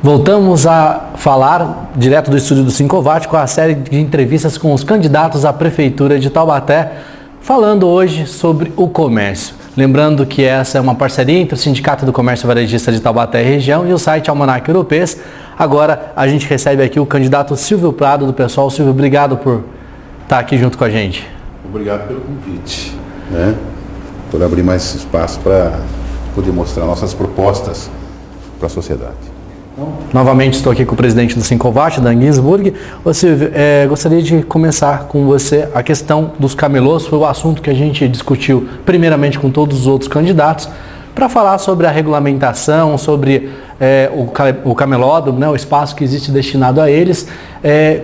Voltamos a falar direto do estúdio do Sincovat com a série de entrevistas com os candidatos à Prefeitura de Taubaté, falando hoje sobre o comércio. Lembrando que essa é uma parceria entre o Sindicato do Comércio Varejista de Taubaté e região e o site Almanac Europeus. Agora a gente recebe aqui o candidato Silvio Prado do PSOL. Silvio, obrigado por estar aqui junto com a gente. Obrigado pelo convite, por abrir mais espaço para poder mostrar nossas propostas para a sociedade. Novamente estou aqui com o presidente do Sincovat, Dan Ginsburg. Ô Silvio, gostaria de começar com você a questão dos camelôs. Foi o assunto que a gente discutiu primeiramente com todos os outros candidatos, para falar sobre a regulamentação, sobre o camelódromo, o espaço que existe destinado a eles.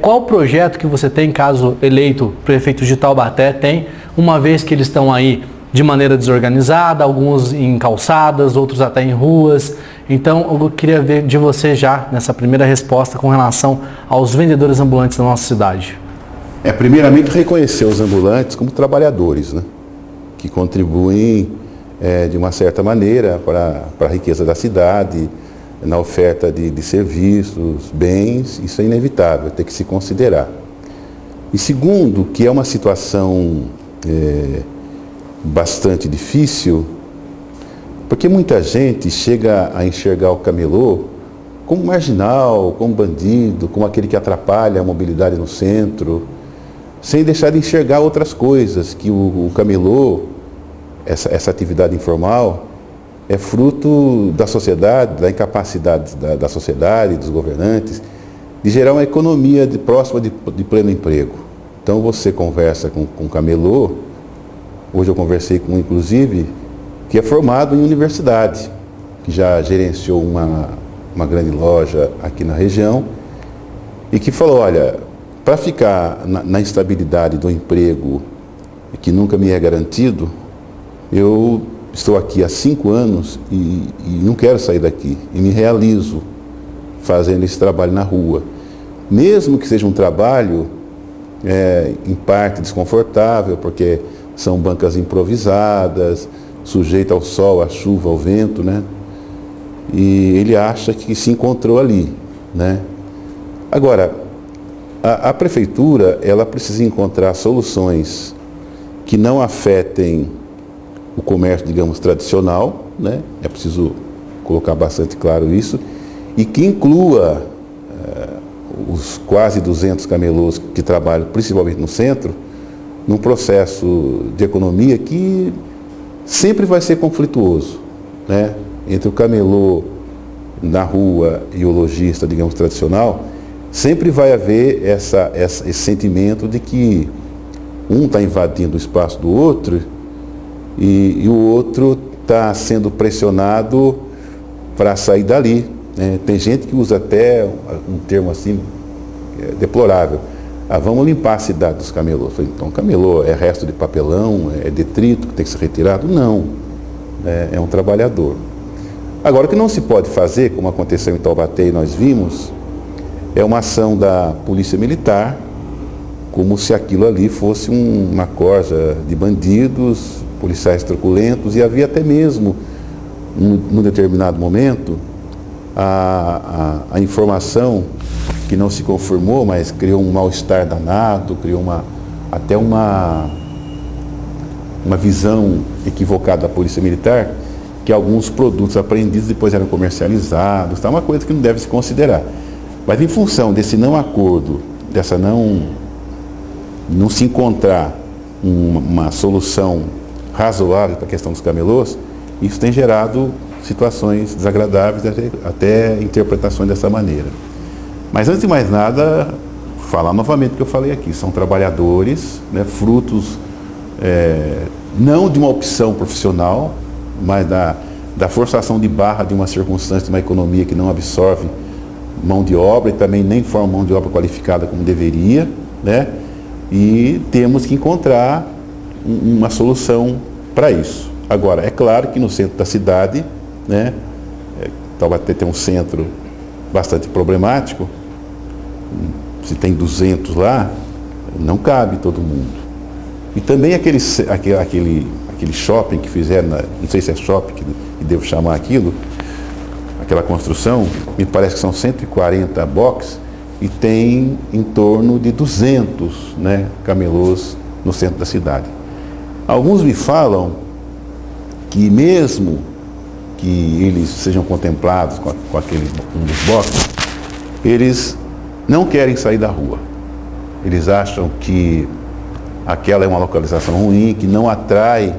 Qual o projeto que você tem, caso eleito prefeito de Taubaté, tem, uma vez que eles estão aí de maneira desorganizada, alguns em calçadas, outros até em ruas. Então, eu queria ver de você já, nessa primeira resposta, com relação aos vendedores ambulantes da nossa cidade. Primeiramente, reconhecer os ambulantes como trabalhadores, que contribuem de uma certa maneira para a riqueza da cidade, na oferta de serviços, bens. Isso é inevitável, tem que se considerar. E segundo, que é uma situação bastante difícil, porque muita gente chega a enxergar o camelô como marginal, como bandido, como aquele que atrapalha a mobilidade no centro, sem deixar de enxergar outras coisas, que o camelô, essa atividade informal, é fruto da sociedade, da incapacidade da sociedade, dos governantes, de gerar uma economia próxima de pleno emprego. Então você conversa com o camelô. Hoje eu conversei com um, inclusive, que é formado em universidade, que já gerenciou uma grande loja aqui na região, e que falou, olha, para ficar na instabilidade do emprego, que nunca me é garantido, eu estou aqui há 5 anos e não quero sair daqui, e me realizo fazendo esse trabalho na rua. Mesmo que seja um trabalho, em parte desconfortável, porque são bancas improvisadas, sujeito ao sol, à chuva, ao vento, E ele acha que se encontrou ali, Agora, a prefeitura, ela precisa encontrar soluções que não afetem o comércio, digamos, tradicional, É preciso colocar bastante claro isso, e que inclua os quase 200 camelôs que trabalham principalmente no centro, num processo de economia que sempre vai ser conflituoso, Entre o camelô na rua e o lojista, digamos, tradicional, sempre vai haver esse sentimento de que um está invadindo o espaço do outro e o outro está sendo pressionado para sair dali. Tem gente que usa até um termo assim deplorável. Vamos limpar a cidade dos camelôs. Então, camelô é resto de papelão, é detrito que tem que ser retirado? Não. É um trabalhador. Agora, o que não se pode fazer, como aconteceu em Taubaté e nós vimos, é uma ação da Polícia Militar, como se aquilo ali fosse uma corja de bandidos, policiais truculentos, e havia até mesmo, num determinado momento, a informação que não se conformou, mas criou um mal-estar danado, criou até uma visão equivocada da Polícia Militar, que alguns produtos apreendidos depois eram comercializados, uma coisa que não deve se considerar. Mas em função desse não acordo, dessa não se encontrar uma solução razoável para a questão dos camelôs, isso tem gerado situações desagradáveis, até interpretações dessa maneira. Mas antes de mais nada, falar novamente o que eu falei aqui, são trabalhadores, frutos não de uma opção profissional, mas da forçação de barra de uma circunstância, de uma economia que não absorve mão de obra e também nem forma mão de obra qualificada como deveria, E temos que encontrar uma solução para isso. Agora, é claro que no centro da cidade, Taubaté tem um centro bastante problemático. Se tem 200 lá, não cabe todo mundo. E também aquele shopping que fizeram, não sei se é shopping que devo chamar aquilo, aquela construção, me parece que são 140 boxes e tem em torno de 200, né, camelôs no centro da cidade. Alguns me falam que mesmo que eles sejam contemplados com aquele um dos boxes, eles não querem sair da rua. Eles acham que aquela é uma localização ruim, que não atrai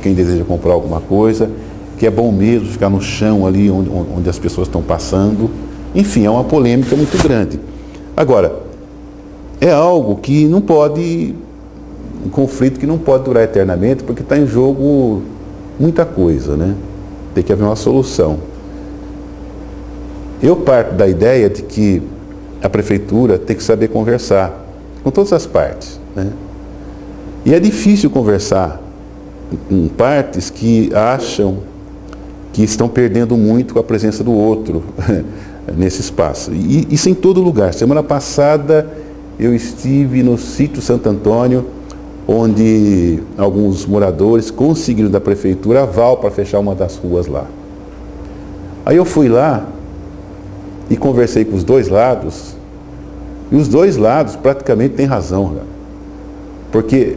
quem deseja comprar alguma coisa, que é bom mesmo ficar no chão ali onde as pessoas estão passando. Enfim, é uma polêmica muito grande. Agora, é algo que não pode, um conflito que não pode durar eternamente, porque está em jogo muita coisa, né? Tem que haver uma solução. Eu parto da ideia de que a prefeitura tem que saber conversar com todas as partes, né? E é difícil conversar com partes que acham que estão perdendo muito com a presença do outro nesse espaço. E isso em todo lugar. Semana passada eu estive no sítio Santo Antônio, onde alguns moradores conseguiram da prefeitura aval para fechar uma das ruas lá. Aí eu fui lá e conversei com os dois lados, e os dois lados praticamente têm razão, cara. Porque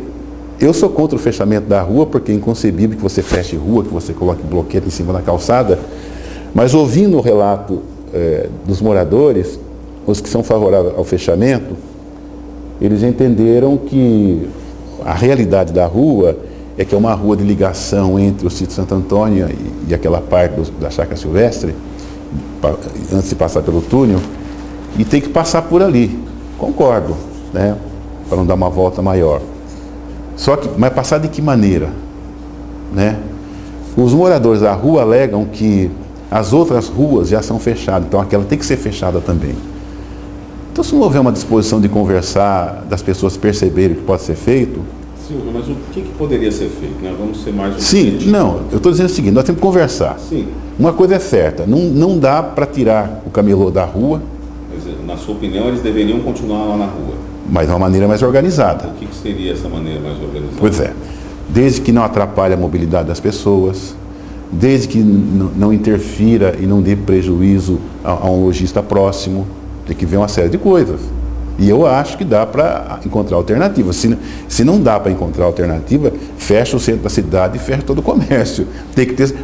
eu sou contra o fechamento da rua, porque é inconcebível que você feche rua, que você coloque bloqueio em cima da calçada, mas ouvindo o relato dos moradores, os que são favoráveis ao fechamento, eles entenderam que a realidade da rua é que é uma rua de ligação entre o sítio Santo Antônio e aquela parte da Chácara Silvestre, antes de passar pelo túnel, e tem que passar por ali. Concordo, né? Para não dar uma volta maior. Só que, mas passar de que maneira? Né? Os moradores da rua alegam que as outras ruas já são fechadas, então aquela tem que ser fechada também. Então, se não houver uma disposição de conversar, das pessoas perceberem o que pode ser feito... Silvio, mas o que poderia ser feito? Né? Vamos ser mais... Sim, não, eu estou dizendo o seguinte, nós temos que conversar. Sim. Uma coisa é certa, não dá para tirar o camelô da rua... Mas, na sua opinião, eles deveriam continuar lá na rua? Mas de uma maneira mais organizada. O que seria essa maneira mais organizada? Pois é, desde que não atrapalhe a mobilidade das pessoas, desde que não interfira e não dê prejuízo a um lojista próximo, tem que ver uma série de coisas. E eu acho que dá para encontrar alternativas. Se não dá para encontrar alternativa, fecha o centro da cidade e fecha todo o comércio.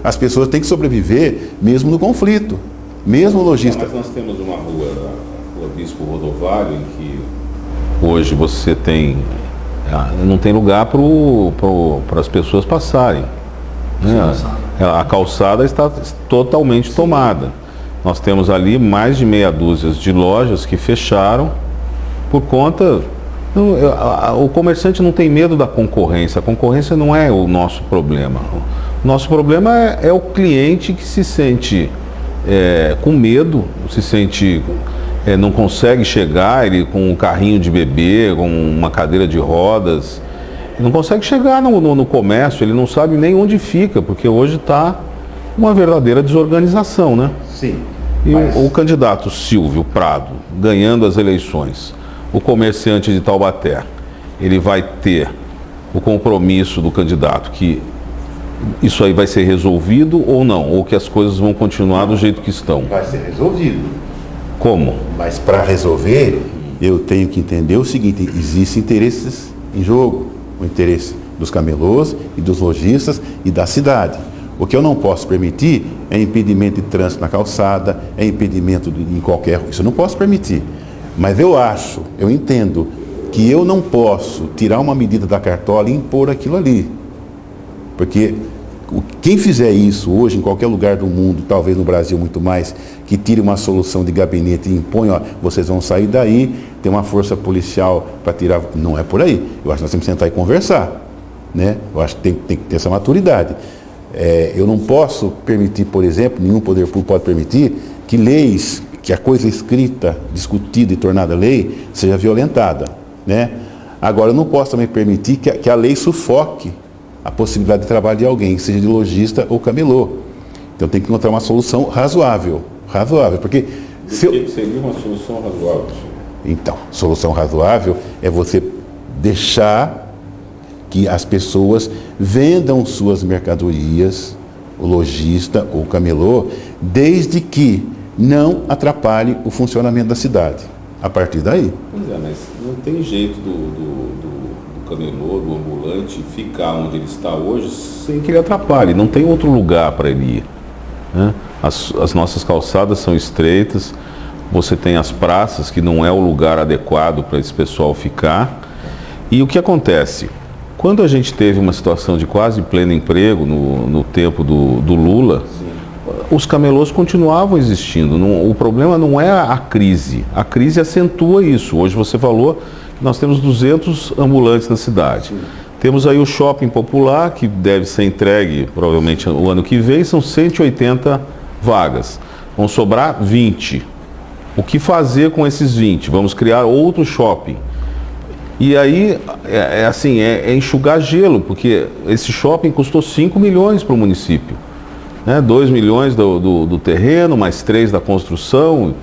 As pessoas têm que sobreviver mesmo no conflito, mesmo o lojista. Mas nós temos uma rua, a Rua Bispo Rodovário, em que hoje você não tem lugar para as pessoas passarem. Né? A calçada está totalmente tomada. Nós temos ali mais de meia dúzia de lojas que fecharam por conta... O comerciante não tem medo da concorrência. A concorrência não é o nosso problema. O nosso problema é o cliente que se sente com medo, se sente... não consegue chegar, ele com um carrinho de bebê, com uma cadeira de rodas, ele não consegue chegar no comércio, ele não sabe nem onde fica, porque hoje está uma verdadeira desorganização, né? Sim. E o candidato Silvio Prado, ganhando as eleições, o comerciante de Taubaté, ele vai ter o compromisso do candidato que isso aí vai ser resolvido ou não? Ou que as coisas vão continuar do jeito que estão? Vai ser resolvido. Como? Mas para resolver, eu tenho que entender o seguinte, existem interesses em jogo, o interesse dos camelôs e dos lojistas e da cidade. O que eu não posso permitir é impedimento de trânsito na calçada, é impedimento em qualquer... Isso eu não posso permitir. Mas eu entendo que eu não posso tirar uma medida da cartola e impor aquilo ali. Porque quem fizer isso hoje em qualquer lugar do mundo, talvez no Brasil muito mais, que tire uma solução de gabinete e impõe, vocês vão sair daí, tem uma força policial para tirar... Não é por aí. Eu acho que nós temos que sentar e conversar. Né? Eu acho que tem que ter essa maturidade. Eu não posso permitir, por exemplo, nenhum poder público pode permitir que leis, que a coisa escrita, discutida e tornada lei, seja violentada. Né? Agora, eu não posso também permitir que a lei sufoque a possibilidade de trabalho de alguém, seja de lojista ou camelô. Então tem que encontrar uma solução razoável, porque... Seria uma solução razoável? Então, solução razoável é você deixar que as pessoas vendam suas mercadorias o lojista ou o camelô, desde que não atrapalhe o funcionamento da cidade. A partir daí. Pois é, mas não tem jeito do camelô, do ambulante, ficar onde ele está hoje sem que ele atrapalhe. Não tem outro lugar para ele ir, né? As nossas calçadas são estreitas, você tem as praças, que não é o lugar adequado para esse pessoal ficar. E o que acontece? Quando a gente teve uma situação de quase pleno emprego no tempo do Lula, os camelôs continuavam existindo. O problema não é a crise acentua isso. Hoje você falou que nós temos 200 ambulantes na cidade. Sim. Temos aí o shopping popular, que deve ser entregue provavelmente o ano que vem, são 180 vagas. Vão sobrar 20. O que fazer com esses 20? Vamos criar outro shopping. E aí, é enxugar gelo, porque esse shopping custou 5 milhões para o município. 2 milhões do terreno, mais 3 da construção,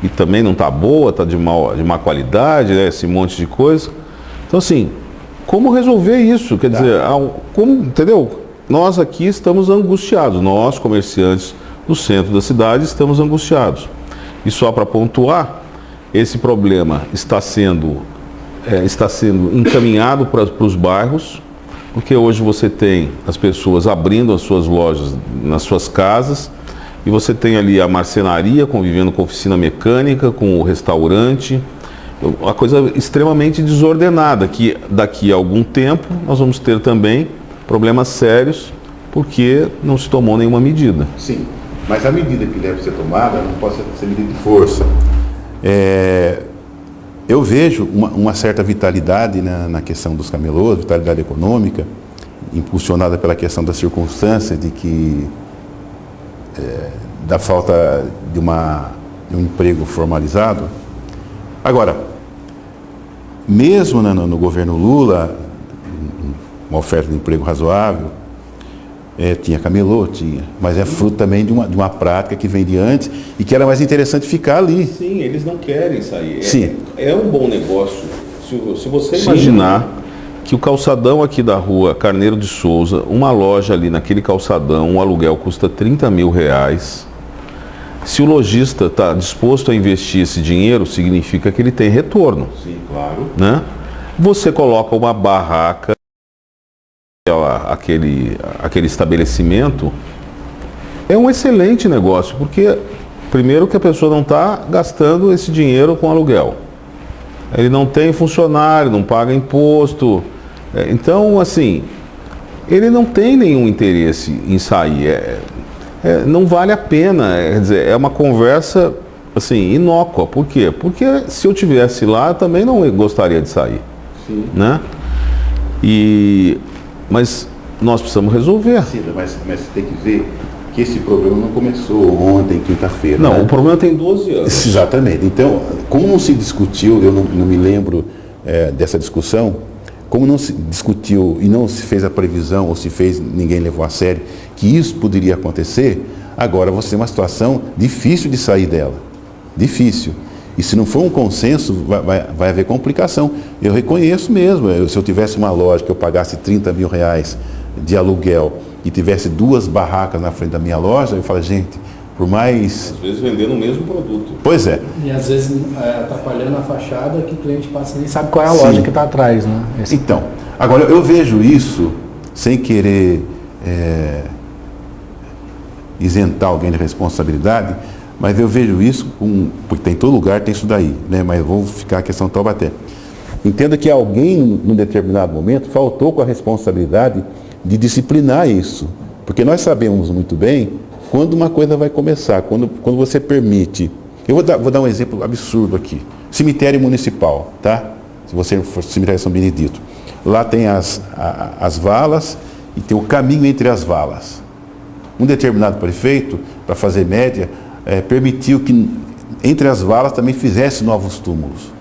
e também não está boa, está de má qualidade, né, esse monte de coisa. Então, assim, como resolver isso? Quer dizer, entendeu? Nós aqui estamos angustiados, nós, comerciantes do centro da cidade, estamos angustiados. E só para pontuar, esse problema está sendo encaminhado para os bairros, porque hoje você tem as pessoas abrindo as suas lojas nas suas casas, e você tem ali a marcenaria convivendo com a oficina mecânica, com o restaurante, uma coisa extremamente desordenada, que daqui a algum tempo nós vamos ter também problemas sérios, porque não se tomou nenhuma medida. Sim, mas a medida que deve ser tomada não pode ser medida de força. Eu vejo uma certa vitalidade na questão dos camelôs, vitalidade econômica, impulsionada pela questão da circunstância de que da falta de um emprego formalizado. Agora, mesmo no governo Lula, uma oferta de emprego razoável, tinha camelô, mas é fruto também de uma prática que vem de antes e que era mais interessante ficar ali. Sim, eles não querem sair. Sim. É um bom negócio. Se você imaginar que o calçadão aqui da rua Carneiro de Souza, uma loja ali naquele calçadão, um aluguel custa 30 mil reais. Se o lojista está disposto a investir esse dinheiro, significa que ele tem retorno. Sim, claro. Né? Você coloca uma barraca, aquele estabelecimento, é um excelente negócio, porque primeiro que a pessoa não está gastando esse dinheiro com aluguel. Ele não tem funcionário, não paga imposto. Então, assim, ele não tem nenhum interesse em sair. Não vale a pena. Quer dizer, é uma conversa assim, inócua. Por quê? Porque se eu tivesse lá, eu também não gostaria de sair. Sim. Né? Mas nós precisamos resolver. Sim, mas tem que ver que esse problema não começou ontem, quinta-feira. Não, né? O problema tem 12 anos. Exatamente. Então, como não se discutiu, eu não me lembro dessa discussão, como não se discutiu e não se fez a previsão, ou se fez, ninguém levou a sério, que isso poderia acontecer, agora você tem uma situação difícil de sair dela. Difícil. E se não for um consenso, vai haver complicação. Eu reconheço mesmo, se eu tivesse uma loja que eu pagasse 30 mil reais de aluguel e tivesse 2 barracas na frente da minha loja, eu falo, gente, por mais... Às vezes vendendo o mesmo produto. Pois é. E às vezes atrapalhando a fachada, que o cliente passa e nem sabe qual é a loja que está atrás, né? Então, agora eu vejo isso, sem querer isentar alguém de responsabilidade, mas eu vejo isso, porque tem em todo lugar, tem isso daí, né? Mas eu vou ficar a questão do Taubaté. Entenda que alguém, num determinado momento, faltou com a responsabilidade de disciplinar isso. Porque nós sabemos muito bem quando uma coisa vai começar, quando você permite. Eu vou dar um exemplo absurdo aqui. Cemitério municipal, tá? Se você for cemitério São Benedito. Lá tem as valas e tem o caminho entre as valas. Um determinado prefeito, para fazer média, permitiu que entre as valas também fizesse novos túmulos,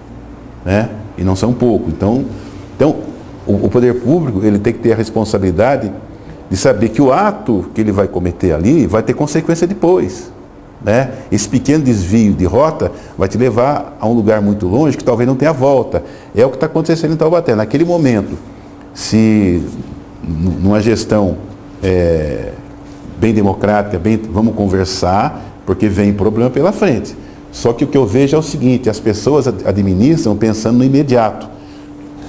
né? E não são poucos. Então o poder público, ele tem que ter a responsabilidade de saber que o ato que ele vai cometer ali vai ter consequência depois, né? Esse pequeno desvio de rota vai te levar a um lugar muito longe que talvez não tenha volta. É o que está acontecendo em Taubaté. Naquele momento, se numa gestão bem democrática, vamos conversar, porque vem problema pela frente. Só que o que eu vejo é o seguinte, as pessoas administram pensando no imediato.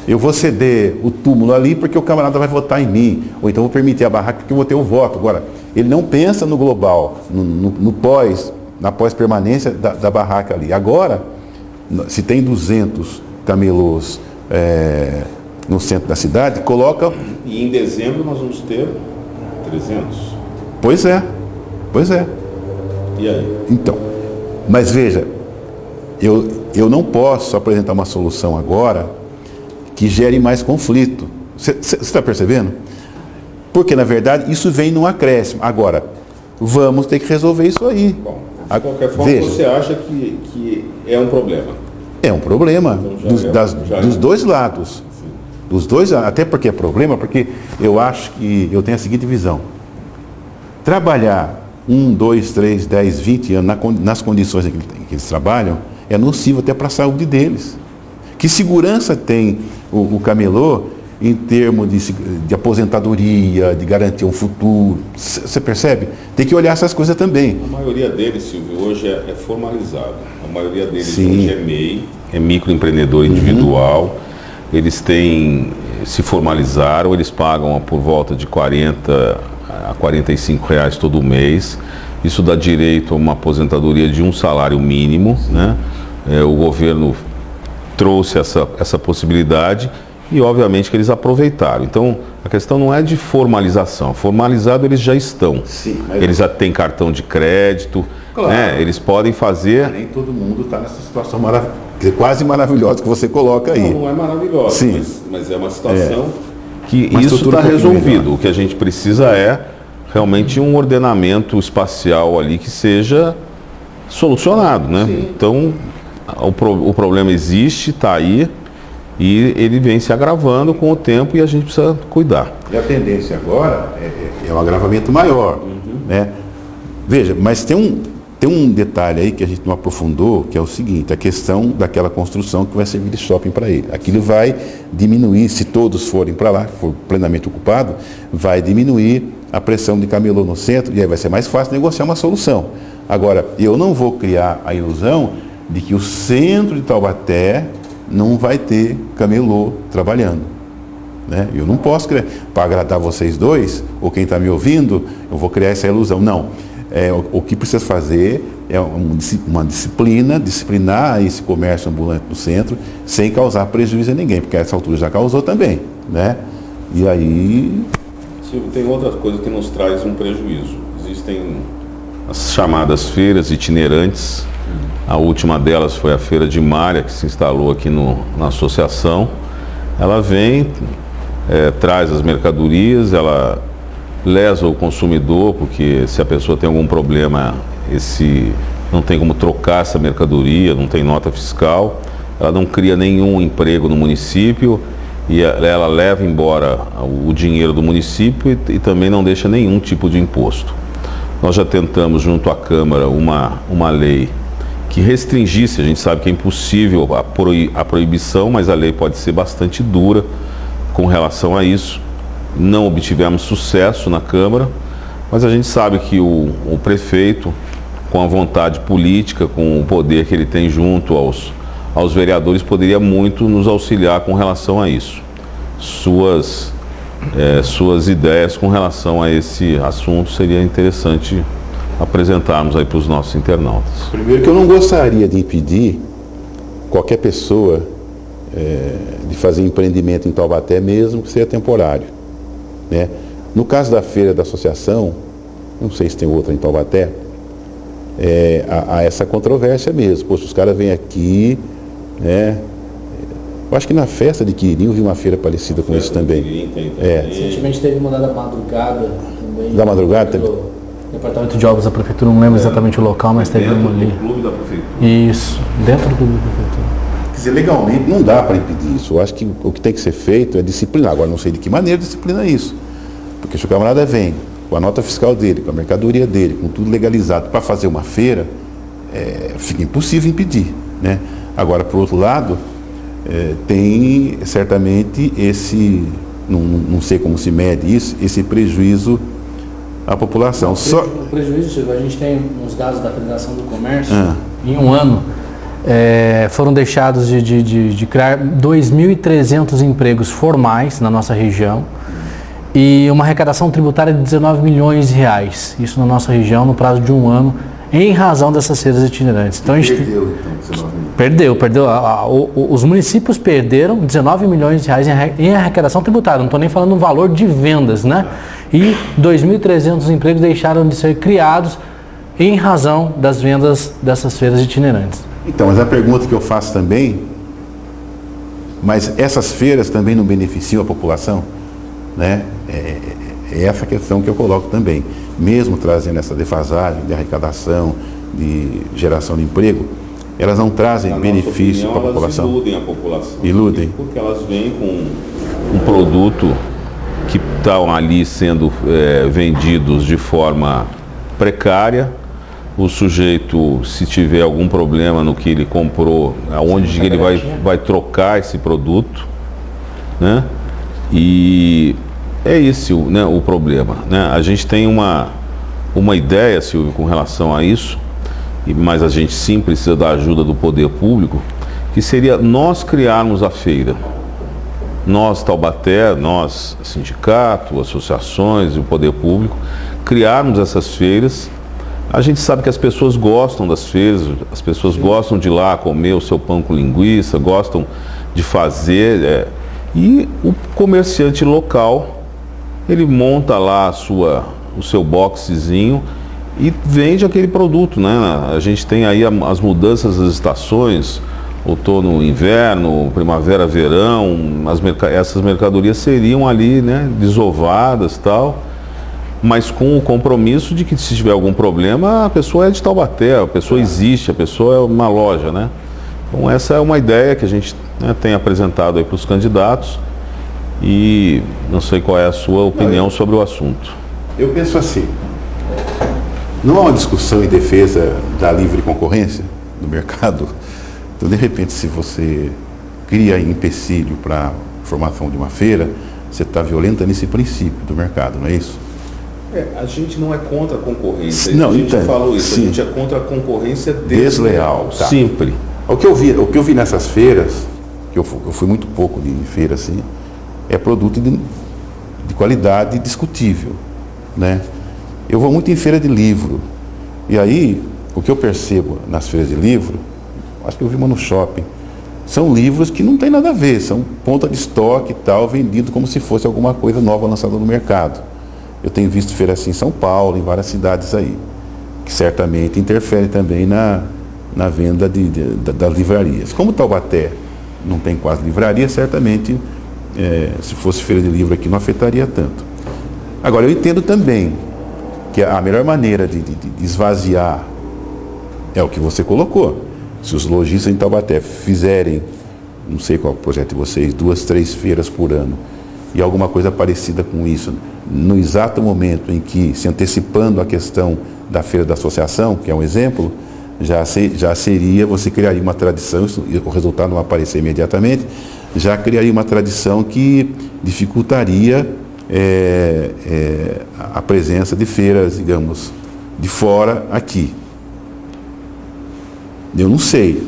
Eu vou ceder o túmulo ali porque o camarada vai votar em mim, ou então vou permitir a barraca porque eu vou ter o voto. Agora, ele não pensa no global, na pós-permanência da barraca ali. Agora, se tem 200 camelôs no centro da cidade, coloca... E em dezembro nós vamos ter 300. Pois é. E aí? Então, mas veja, eu não posso apresentar uma solução agora que gere mais conflito. Você está percebendo? Porque, na verdade, isso vem num acréscimo. Agora, vamos ter que resolver isso aí. Bom, de qualquer forma, veja, você acha que é um problema? É um problema, então, dos dois lados. Sim. Dos dois, até porque é problema, porque eu acho que eu tenho a seguinte visão. Trabalhar 1, 2, 3, 10, 20 anos nas condições em que eles trabalham é nocivo até para a saúde deles. Que segurança tem o camelô em termos de aposentadoria, de garantir um futuro? Você percebe? Tem que olhar essas coisas também. A maioria deles, Silvio, hoje é formalizado. A maioria deles Sim. hoje é MEI, é microempreendedor individual. Eles se formalizaram, eles pagam por volta de 40 a 45 reais todo mês. Isso dá direito a uma aposentadoria de um salário mínimo, né? O governo trouxe essa possibilidade e obviamente que eles aproveitaram. Então a questão não é de formalização. Formalizado eles já estão. Sim, mas... Eles já têm cartão de crédito, claro, né? Eles podem fazer... Nem todo mundo está nessa situação quase maravilhosa que você coloca aí. Não é maravilhosa, sim, mas é uma situação que uma isso está resolvido. Melhor. O que a gente precisa é realmente um ordenamento espacial ali que seja solucionado, né? Sim. Então o problema existe, está aí, e ele vem se agravando com o tempo e a gente precisa cuidar. E a tendência agora é um agravamento maior, né? Veja, mas tem um detalhe aí que a gente não aprofundou, que é o seguinte, a questão daquela construção que vai servir de shopping para ele. Aquilo vai diminuir, se todos forem para lá, for plenamente ocupado, vai diminuir a pressão de camelô no centro e aí vai ser mais fácil negociar uma solução. Agora, eu não vou criar a ilusão de que o centro de Taubaté não vai ter camelô trabalhando, né? Eu não posso criar, para agradar vocês dois, ou quem está me ouvindo, eu vou criar essa ilusão. Não. O que precisa fazer é uma disciplinar esse comércio ambulante no centro, sem causar prejuízo a ninguém, porque a essa altura já causou também, né? E aí... Silvio, tem outra coisa que nos traz um prejuízo. Existem as chamadas feiras itinerantes. A última delas foi a Feira de Malha, que se instalou aqui na associação. Ela vem, traz as mercadorias, ela lesa o consumidor, porque se a pessoa tem algum problema, não tem como trocar essa mercadoria, não tem nota fiscal, ela não cria nenhum emprego no município e ela leva embora o dinheiro do município e também não deixa nenhum tipo de imposto. Nós já tentamos, junto à Câmara, uma lei que restringisse, a gente sabe que é impossível a proibição, mas a lei pode ser bastante dura com relação a isso. Não obtivemos sucesso na Câmara, mas a gente sabe que o prefeito, com a vontade política, com o poder que ele tem junto aos vereadores, poderia muito nos auxiliar com relação a isso. Suas ideias com relação a esse assunto seria interessante apresentarmos aí para os nossos internautas. Primeiro que eu não gostaria de impedir qualquer pessoa de fazer empreendimento em Taubaté, mesmo que seja temporário, né? No caso da feira da associação, não sei se tem outra em Taubaté, há essa controvérsia mesmo. Poxa, os caras vêm aqui, né? Eu acho que na festa de Quirim eu vi uma feira parecida com isso também. Recentemente teve uma da madrugada também. Da madrugada teve? Departamento de Obras da Prefeitura, não lembro exatamente o local, mas teve uma ali. Dentro do clube da Prefeitura. Isso, dentro do clube da Prefeitura. Quer dizer, legalmente não dá para impedir isso. Eu acho que o que tem que ser feito é disciplinar. Agora, não sei de que maneira disciplina isso. Porque se o camarada vem com a nota fiscal dele, com a mercadoria dele, com tudo legalizado para fazer uma feira, fica impossível impedir, né? Agora, por outro lado, tem certamente não sei como se mede isso, esse prejuízo a população. O prejuízo, Silvio, a gente tem uns dados da Federação do Comércio, em um ano, foram deixados de criar 2.300 empregos formais na nossa região e uma arrecadação tributária de 19 milhões de reais, isso na nossa região, no prazo de um ano, em razão dessas feiras itinerantes. Então, a gente perdeu. Os municípios perderam 19 milhões de reais em arrecadação tributária, não estou nem falando no valor de vendas, né? E 2.300 empregos deixaram de ser criados em razão das vendas dessas feiras itinerantes. Então, mas a pergunta que eu faço também, mas essas feiras também não beneficiam a população? Né? É essa questão que eu coloco também. Mesmo trazendo essa defasagem de arrecadação, de geração de emprego, elas não trazem benefício para a população? Elas iludem a população. Iludem. Porque elas vêm com um produto que estão ali sendo vendidos de forma precária. O sujeito, se tiver algum problema no que ele comprou, aonde ele vai trocar esse produto, né? E é esse, né, o problema, né? A gente tem uma ideia, Silvio, com relação a isso, mas a gente sim precisa da ajuda do poder público, que seria nós criarmos a feira. Nós, Taubaté, nós, sindicato, associações e o poder público, criarmos essas feiras. A gente sabe que as pessoas gostam das feiras, as pessoas gostam de ir lá comer o seu pão com linguiça, gostam de fazer. E o comerciante local, ele monta lá o seu boxezinho e vende aquele produto, né? A gente tem aí as mudanças das estações, outono, inverno, primavera, verão, essas mercadorias seriam ali, né, desovadas e tal, mas com o compromisso de que se tiver algum problema, a pessoa é de Taubaté, a pessoa existe, a pessoa é uma loja, né? Então essa é uma ideia que a gente, né, tem apresentado aí para os candidatos e não sei qual é a sua opinião sobre o assunto. Eu penso assim, não há uma discussão em defesa da livre concorrência no mercado. Então, de repente, se você cria empecilho para a formação de uma feira, você está violentando esse princípio do mercado, não é isso? A gente não é contra a concorrência, não, a gente então, falou isso, sim. A gente é contra a concorrência desleal. Tá. Sempre. O que eu vi nessas feiras, que eu fui muito pouco de feira assim, é produto de qualidade discutível, né? Eu vou muito em feira de livro, e aí o que eu percebo nas feiras de livro, acho que eu vi uma no shopping, são livros que não tem nada a ver, são ponta de estoque e tal, vendido como se fosse alguma coisa nova lançada no mercado. Eu tenho visto feira assim em São Paulo, em várias cidades aí, que certamente interfere também na venda das livrarias. Como Taubaté não tem quase livraria, certamente, se fosse feira de livro aqui, não afetaria tanto. Agora, eu entendo também que a melhor maneira de esvaziar é o que você colocou. Se os lojistas em Taubaté fizerem, não sei qual é o projeto de vocês, 2, 3 feiras por ano, e alguma coisa parecida com isso, no exato momento em que, se antecipando a questão da feira da associação, que é um exemplo, já seria, você criaria uma tradição, o resultado não vai aparecer imediatamente, já criaria uma tradição que dificultaria a presença de feiras, digamos, de fora aqui. Eu não sei,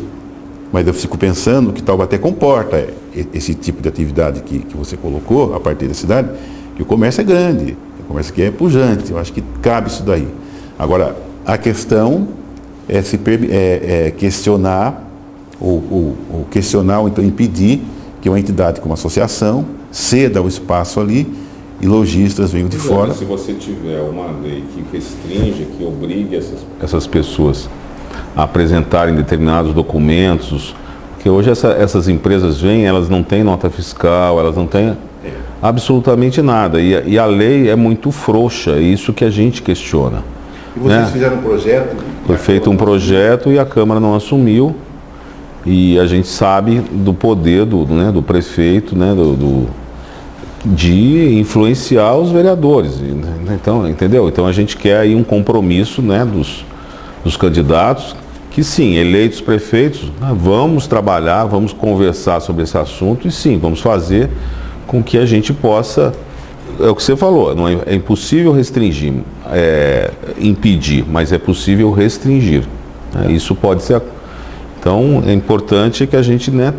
mas eu fico pensando que Taubaté comporta esse tipo de atividade que você colocou a partir da cidade, que o comércio é grande, o comércio aqui é pujante, eu acho que cabe isso daí. Agora, a questão é questionar ou então impedir que uma entidade como a associação ceda o espaço ali e lojistas venham de fora. Se você tiver uma lei que restringe, que obrigue essas pessoas a apresentarem determinados documentos, porque hoje essas empresas vêm, elas não têm nota fiscal, elas não têm absolutamente nada, e a lei é muito frouxa, é isso que a gente questiona. E vocês fizeram um projeto? Foi feito um projeto e a Câmara não assumiu, e a gente sabe do poder do prefeito, né, de influenciar os vereadores, então, entendeu? Então a gente quer aí um compromisso, né, dos candidatos, que sim, eleitos prefeitos, vamos trabalhar, vamos conversar sobre esse assunto e sim, vamos fazer com que a gente possa, é o que você falou, não é impossível restringir, impedir, mas é possível restringir. Né? Isso pode ser. Então, é importante que a gente, né,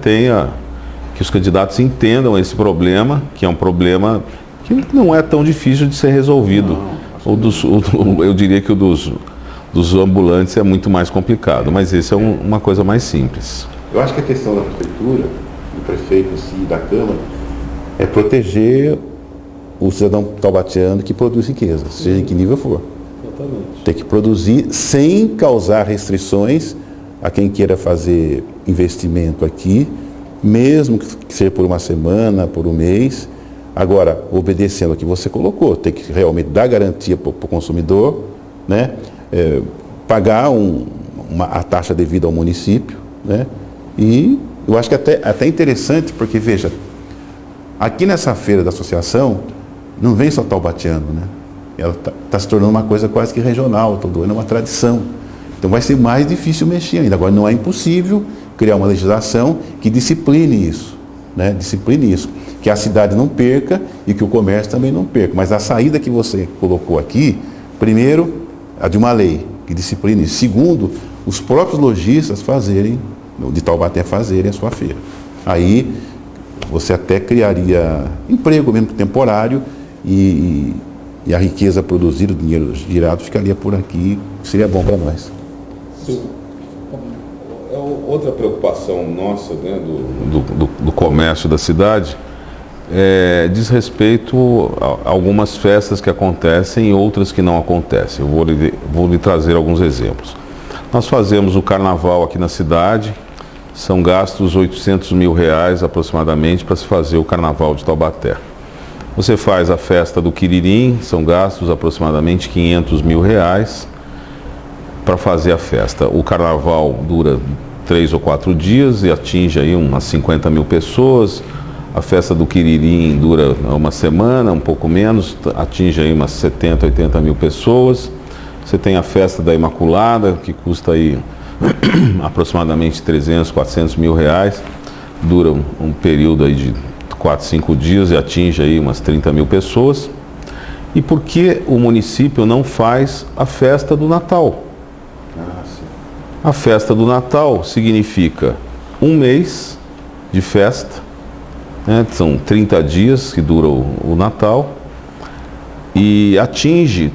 que os candidatos entendam esse problema, que é um problema que não é tão difícil de ser resolvido. Eu diria que o dos ambulantes é muito mais complicado, mas esse é uma coisa mais simples. Eu acho que a questão da prefeitura, do prefeito em si, da Câmara, é proteger o cidadão taubatiano que produz riqueza, seja em que nível for. Exatamente. Tem que produzir sem causar restrições a quem queira fazer investimento aqui, mesmo que seja por uma semana, por um mês. Agora, obedecendo ao que você colocou, tem que realmente dar garantia para o consumidor, né? Pagar a taxa devida ao município, né? E eu acho que até interessante, porque veja, aqui nessa feira da associação, não vem só taubatiano, né? Ela está se tornando uma coisa quase que regional, todo ano é uma tradição. Então vai ser mais difícil mexer ainda. Agora não é impossível criar uma legislação que discipline isso, né? Discipline isso. Que a cidade não perca e que o comércio também não perca. Mas a saída que você colocou aqui, primeiro, a de uma lei que discipline isso. Segundo, os próprios lojistas de Taubaté fazerem a sua feira. Aí você até criaria emprego mesmo temporário e a riqueza produzida, o dinheiro girado ficaria por aqui, seria bom para nós. Sim. Outra preocupação nossa, né, do comércio da cidade diz respeito a algumas festas que acontecem e outras que não acontecem. Eu vou lhe trazer alguns exemplos. Nós fazemos o carnaval aqui na cidade, são gastos R$800 mil aproximadamente para se fazer o carnaval de Taubaté. Você faz a festa do Quiririm, são gastos aproximadamente R$500 mil para fazer a festa. O carnaval dura 3 ou 4 dias e atinge aí umas 50 mil pessoas. A festa do Quiririm dura uma semana, um pouco menos, atinge aí umas 70, 80 mil pessoas. Você tem a festa da Imaculada, que custa aí aproximadamente 300, 400 mil reais. Dura um período aí de 4, 5 dias e atinge aí umas 30 mil pessoas. E por que o município não faz a festa do Natal? A festa do Natal significa um mês de festa, né? São 30 dias que dura o Natal e atinge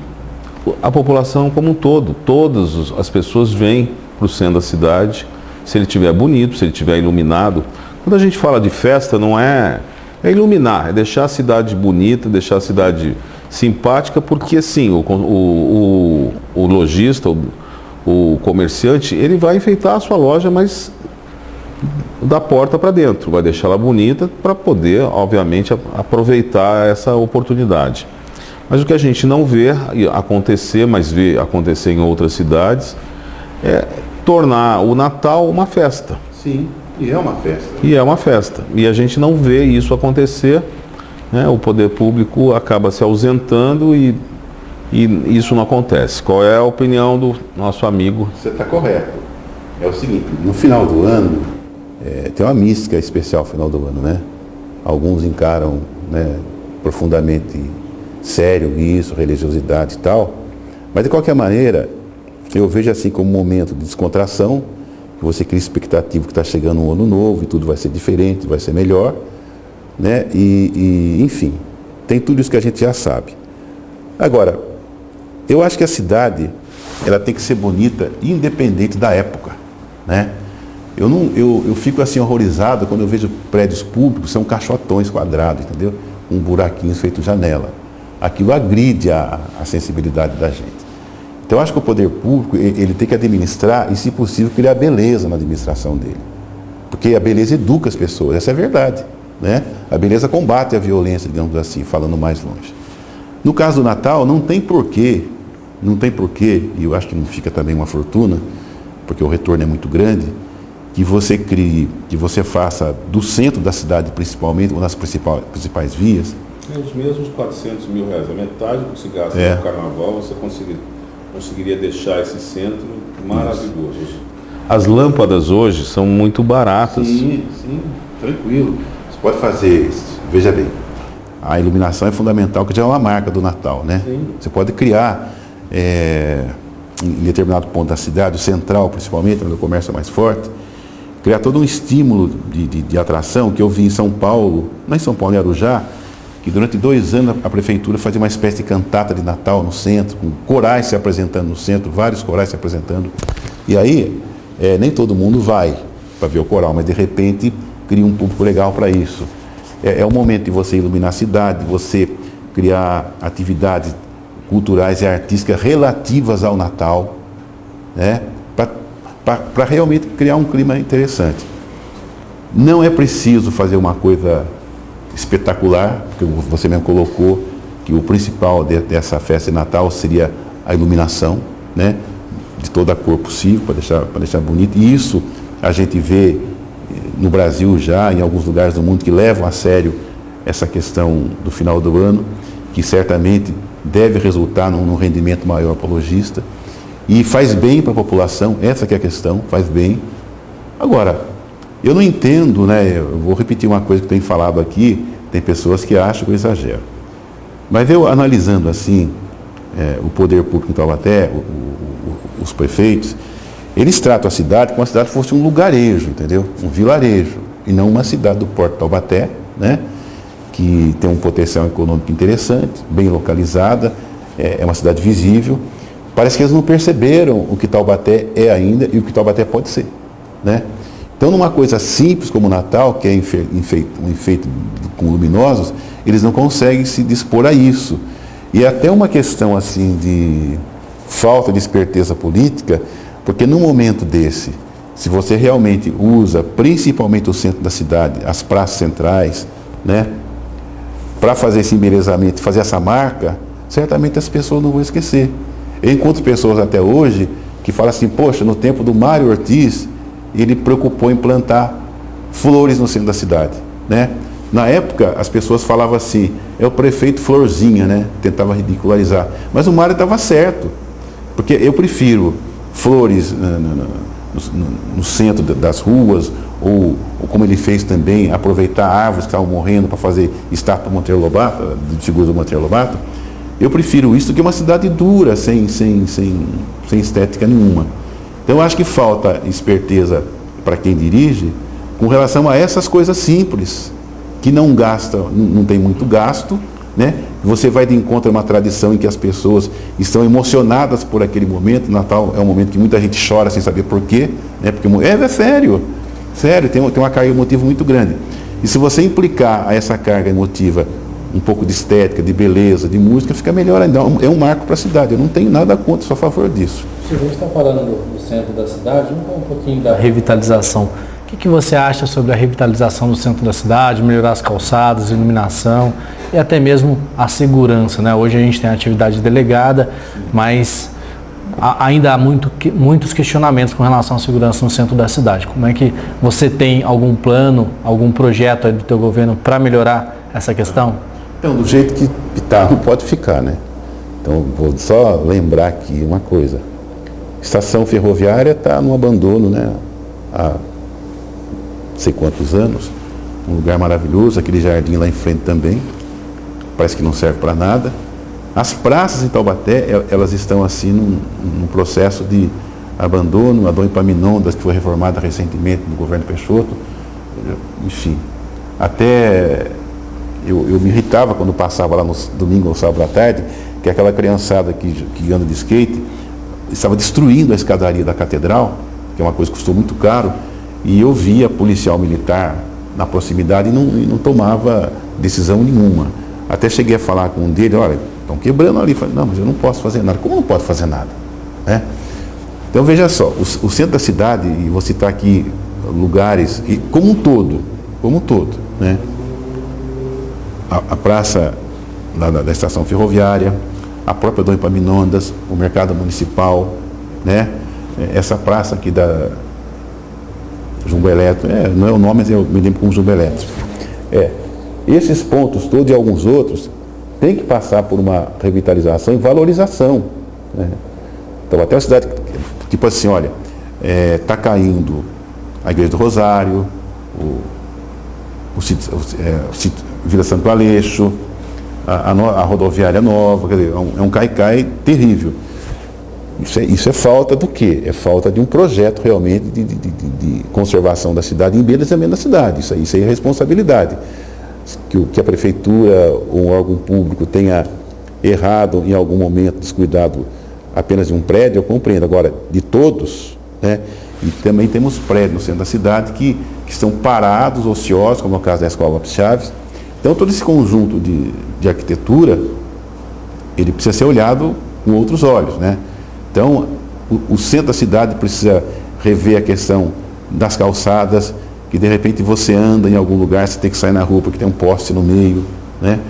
a população como um todo. Todas as pessoas vêm para o centro da cidade, se ele estiver bonito, se ele estiver iluminado. Quando a gente fala de festa, não é iluminar, é deixar a cidade bonita, deixar a cidade simpática, porque assim, o lojista, o comerciante, ele vai enfeitar a sua loja, mas da porta para dentro, vai deixar ela bonita para poder, obviamente, aproveitar essa oportunidade. Mas o que a gente não vê acontecer, mas vê acontecer em outras cidades, é tornar o Natal uma festa. Sim, e é uma festa. E é uma festa. E a gente não vê isso acontecer, né? O poder público acaba se ausentando e isso não acontece. Qual é a opinião do nosso amigo? Você está correto. É o seguinte, no final do ano, tem uma mística especial no final do ano, né? Alguns encaram, né, profundamente sério isso, religiosidade e tal, mas de qualquer maneira, eu vejo assim como um momento de descontração, que você cria expectativa que está chegando um ano novo e tudo vai ser diferente, vai ser melhor, né? Enfim, tem tudo isso que a gente já sabe. Agora, eu acho que a cidade, ela tem que ser bonita independente da época, né? Eu fico assim horrorizado quando eu vejo prédios públicos, são caixotões quadrados, entendeu? Um buraquinho feito janela. Aquilo agride a sensibilidade da gente. Então eu acho que o poder público, ele tem que administrar e, se possível, criar beleza na administração dele. Porque a beleza educa as pessoas, essa é a verdade, né? A beleza combate a violência, digamos assim, falando mais longe. No caso do Natal, não tem porquê, e eu acho que não fica também uma fortuna, porque o retorno é muito grande, que você crie, que você faça do centro da cidade, principalmente, uma das principais vias. Os mesmos R$400 mil, a metade do que se gasta no carnaval, você conseguiria deixar esse centro maravilhoso. Isso. As lâmpadas hoje são muito baratas. Sim, tranquilo. Você pode fazer, veja bem, a iluminação é fundamental, que já é uma marca do Natal, né? Sim. Você pode criar em determinado ponto da cidade, o central principalmente, onde o comércio é mais forte, criar todo um estímulo de atração que eu vi em São Paulo, não em São Paulo, em Arujá, que durante 2 anos a prefeitura fazia uma espécie de cantata de Natal no centro, com corais se apresentando no centro, vários corais se apresentando. E aí, nem todo mundo vai para ver o coral, mas de repente cria um público legal para isso. É o momento de você iluminar a cidade, de você criar atividades culturais e artísticas relativas ao Natal, né? Para realmente criar um clima interessante. Não é preciso fazer uma coisa espetacular, porque você mesmo colocou que o principal dessa festa de Natal seria a iluminação, né? De toda a cor possível, para deixar bonito. E isso a gente vê no Brasil já, em alguns lugares do mundo, que levam a sério essa questão do final do ano, que certamente deve resultar num rendimento maior para o lojista. E faz bem para a população, essa que é a questão, faz bem. Agora, eu não entendo, né? Eu vou repetir uma coisa que eu tenho falado aqui, tem pessoas que acham que eu exagero. Mas eu, analisando assim, o poder público em Taubaté, os prefeitos, eles tratam a cidade como se a cidade fosse um lugarejo, entendeu? Um vilarejo, e não uma cidade do Porto de Taubaté, né? Que tem um potencial econômico interessante, bem localizada, é uma cidade visível. Parece que eles não perceberam o que Taubaté é ainda e o que Taubaté pode ser, né? Então, numa coisa simples como o Natal, que é um enfeite com luminosos, eles não conseguem se dispor a isso. E é até uma questão assim de falta de esperteza política, porque num momento desse, se você realmente usa principalmente o centro da cidade, as praças centrais, né, para fazer esse embelezamento, fazer essa marca, certamente as pessoas não vão esquecer. Eu encontro pessoas até hoje que falam assim, poxa, no tempo do Mário Ortiz, ele preocupou em plantar flores no centro da cidade, né? Na época, as pessoas falavam assim, é o prefeito Florzinha, né? Tentava ridicularizar. Mas o Mário estava certo, porque eu prefiro flores no centro das ruas, ou como ele fez também, aproveitar árvores que estavam morrendo para fazer estátua do Monteiro Lobato, de figura do Monteiro Lobato. Eu prefiro isso do que uma cidade dura, sem estética nenhuma. Então, eu acho que falta esperteza para quem dirige com relação a essas coisas simples, que não tem muito gasto, né? Você vai de encontro a uma tradição em que as pessoas estão emocionadas por aquele momento. Natal é um momento que muita gente chora sem saber por quê, né? Porque é sério, tem uma carga emotiva muito grande. E se você implicar a essa carga emotiva um pouco de estética, de beleza, de música, fica melhor ainda. É um marco para a cidade. Eu não tenho nada contra, sou a favor disso. Se a gente está falando do centro da cidade, vamos falar um pouquinho da revitalização. O que você acha sobre a revitalização do centro da cidade, melhorar as calçadas, iluminação e até mesmo a segurança, né? Hoje a gente tem a atividade delegada, mas ainda há muitos questionamentos com relação à segurança no centro da cidade. Como é que você tem algum plano, algum projeto aí do teu governo para melhorar essa questão? Então, do jeito que está, não pode ficar, né? Então, vou só lembrar aqui uma coisa. Estação ferroviária está no abandono, né? Há não sei quantos anos. Um lugar maravilhoso, aquele jardim lá em frente também. Parece que não serve para nada. As praças em Taubaté, elas estão assim num processo de abandono. A Dom Epaminondas, que foi reformada recentemente no governo Peixoto. Enfim, até eu me irritava quando passava lá no domingo ou sábado à tarde, que aquela criançada que anda de skate estava destruindo a escadaria da catedral, que é uma coisa que custou muito caro, e eu via policial militar na proximidade e não tomava decisão nenhuma. Até cheguei a falar com um dele, olha, estão quebrando ali. Falei, não, mas eu não posso fazer nada. Como não pode fazer nada? Né? Então veja só, o centro da cidade, e vou citar aqui lugares, e como um todo, né? A praça da estação ferroviária, a própria Dom Epaminondas, o mercado municipal, né? Essa praça aqui da Jumbo Eletro, não é o nome, mas eu me lembro como Jumbo Eletro. Esses pontos todos e alguns outros têm que passar por uma revitalização e valorização, né? Então, até a cidade, tipo assim, olha, está caindo a Igreja do Rosário, Vila Santo Aleixo, a rodoviária nova, quer dizer, é um cai-cai terrível. Isso é falta do quê? É falta de um projeto realmente de conservação da cidade e embelezamento da cidade. Isso aí é responsabilidade. Que a prefeitura ou um órgão público tenha errado em algum momento, descuidado apenas de um prédio, eu compreendo. Agora, de todos, né? E também temos prédios no centro da cidade que estão parados, ociosos, como é o caso da Escola Lopes Chaves. Então, todo esse conjunto de arquitetura, ele precisa ser olhado com outros olhos, né? Então, o centro da cidade precisa rever a questão das calçadas, que de repente você anda em algum lugar, você tem que sair na rua porque tem um poste no meio, né?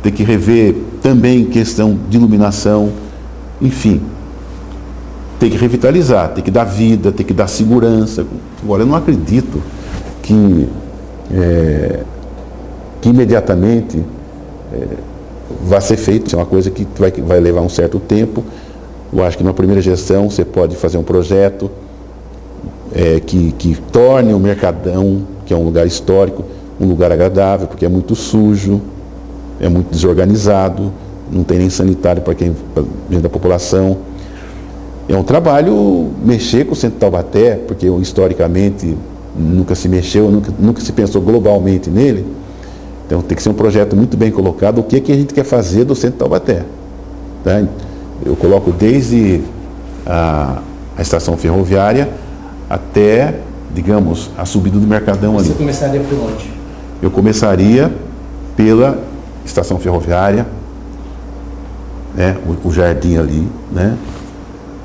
Tem que rever também questão de iluminação, enfim. Tem que revitalizar, tem que dar vida, tem que dar segurança. Agora, eu não acredito que imediatamente vai ser feito. Isso é uma coisa que vai levar um certo tempo. Eu acho que numa primeira gestão você pode fazer um projeto que torne o Mercadão, que é um lugar histórico, um lugar agradável, porque é muito sujo, é muito desorganizado, não tem nem sanitário para dentro da população. É um trabalho mexer com o centro de Taubaté, porque historicamente nunca se mexeu, nunca se pensou globalmente nele. Então tem que ser um projeto muito bem colocado. O que a gente quer fazer do centro de Taubaté? Tá? Eu coloco desde a estação ferroviária até, digamos, a subida do Mercadão ali. Você começaria por onde? Eu começaria pela estação ferroviária, né, o jardim ali, né?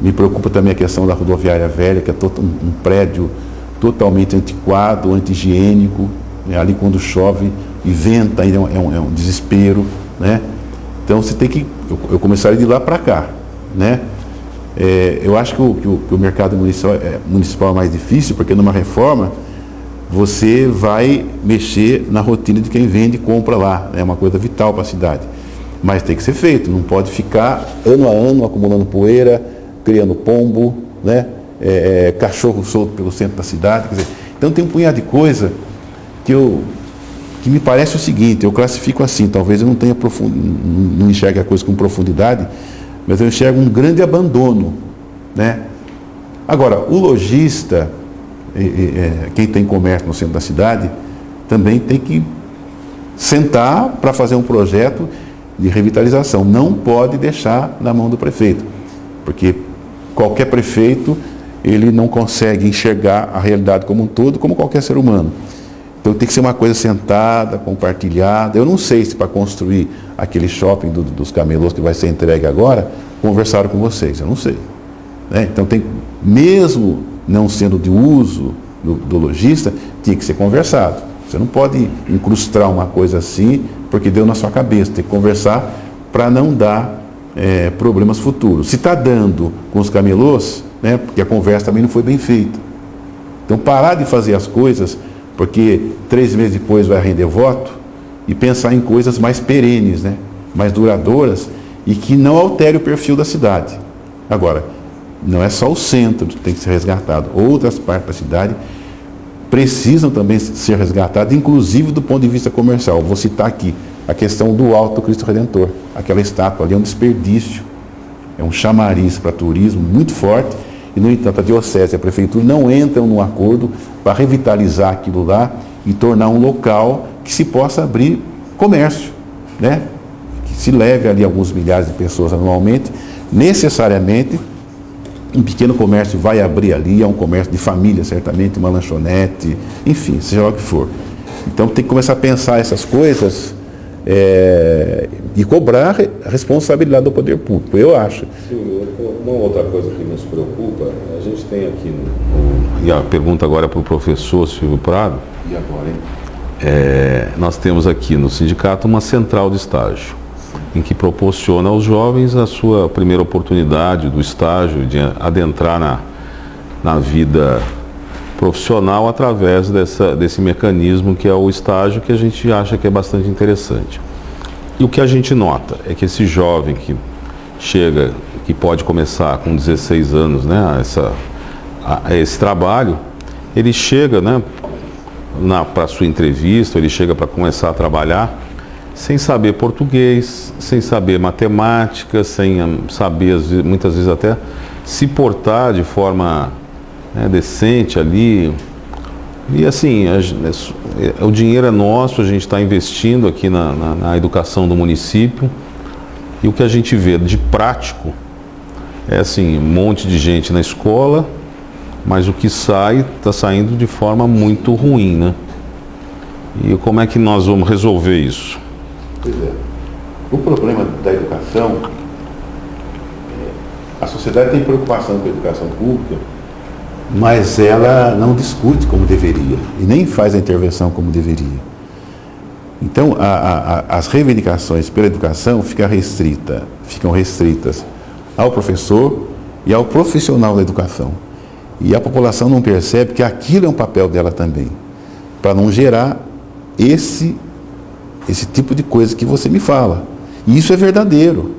Me preocupa também a questão da rodoviária velha, que é um prédio totalmente antiquado, anti-higiênico, né? Ali quando chove e venta ainda é um desespero, né? Então você tem que, eu começaria de lá para cá, né? Eu acho que o mercado municipal é mais difícil, porque numa reforma você vai mexer na rotina de quem vende e compra lá, é uma coisa vital para a cidade. Mas tem que ser feito, não pode ficar ano a ano acumulando poeira, criando pombo, né? Cachorro solto pelo centro da cidade. Quer dizer, então tem um punhado de coisa que me parece o seguinte, eu classifico assim, talvez eu não enxergue a coisa com profundidade, mas eu enxergo um grande abandono, né? Agora, o lojista, quem tem comércio no centro da cidade, também tem que sentar para fazer um projeto de revitalização. Não pode deixar na mão do prefeito, porque qualquer prefeito, ele não consegue enxergar a realidade como um todo, como qualquer ser humano. Então tem que ser uma coisa sentada, compartilhada. Eu não sei se para construir aquele shopping dos camelôs que vai ser entregue agora, conversaram com vocês, eu não sei, né? Então mesmo não sendo de uso do lojista, tinha que ser conversado. Você não pode incrustar uma coisa assim porque deu na sua cabeça, tem que conversar para não dar problemas futuros. Se está dando com os camelôs, né, porque a conversa também não foi bem feita. Então parar de fazer as coisas porque 3 meses depois vai render voto e pensar em coisas mais perenes, né, mais duradouras e que não altere o perfil da cidade. Agora, não é só o centro que tem que ser resgatado, outras partes da cidade precisam também ser resgatadas, inclusive do ponto de vista comercial. Vou citar aqui a questão do Alto Cristo Redentor. Aquela estátua ali é um desperdício, é um chamariz para turismo muito forte e, no entanto, a diocese e a prefeitura não entram num acordo para revitalizar aquilo lá e tornar um local que se possa abrir comércio, né? Que se leve ali alguns milhares de pessoas anualmente. Necessariamente, um pequeno comércio vai abrir ali, é um comércio de família, certamente, uma lanchonete, enfim, seja lá o que for. Então tem que começar a pensar essas coisas e cobrar a responsabilidade do poder público, eu acho. Sim, uma outra coisa que nos preocupa, a gente tem aqui, e a pergunta agora é para o professor Silvio Prado. E agora, hein? Nós temos aqui no sindicato uma central de estágio, em que proporciona aos jovens a sua primeira oportunidade do estágio, de adentrar na vida profissional através desse mecanismo que é o estágio, que a gente acha que é bastante interessante. E o que a gente nota é que esse jovem que chega, que pode começar com 16 anos, né, esse trabalho, ele chega, né, para a sua entrevista, ele chega para começar a trabalhar, sem saber português, sem saber matemática, sem saber, muitas vezes até, se portar de forma decente ali. E assim, o dinheiro é nosso, a gente está investindo aqui na educação do município, e o que a gente vê de prático é assim, um monte de gente na escola, mas o que sai, está saindo de forma muito ruim, né? E como é que nós vamos resolver isso? Pois é. O problema da educação, a sociedade tem preocupação com a educação pública, mas ela não discute como deveria e nem faz a intervenção como deveria. Então, as reivindicações pela educação ficam restritas ao professor e ao profissional da educação. E a população não percebe que aquilo é um papel dela também, para não gerar esse tipo de coisa que você me fala. E isso é verdadeiro,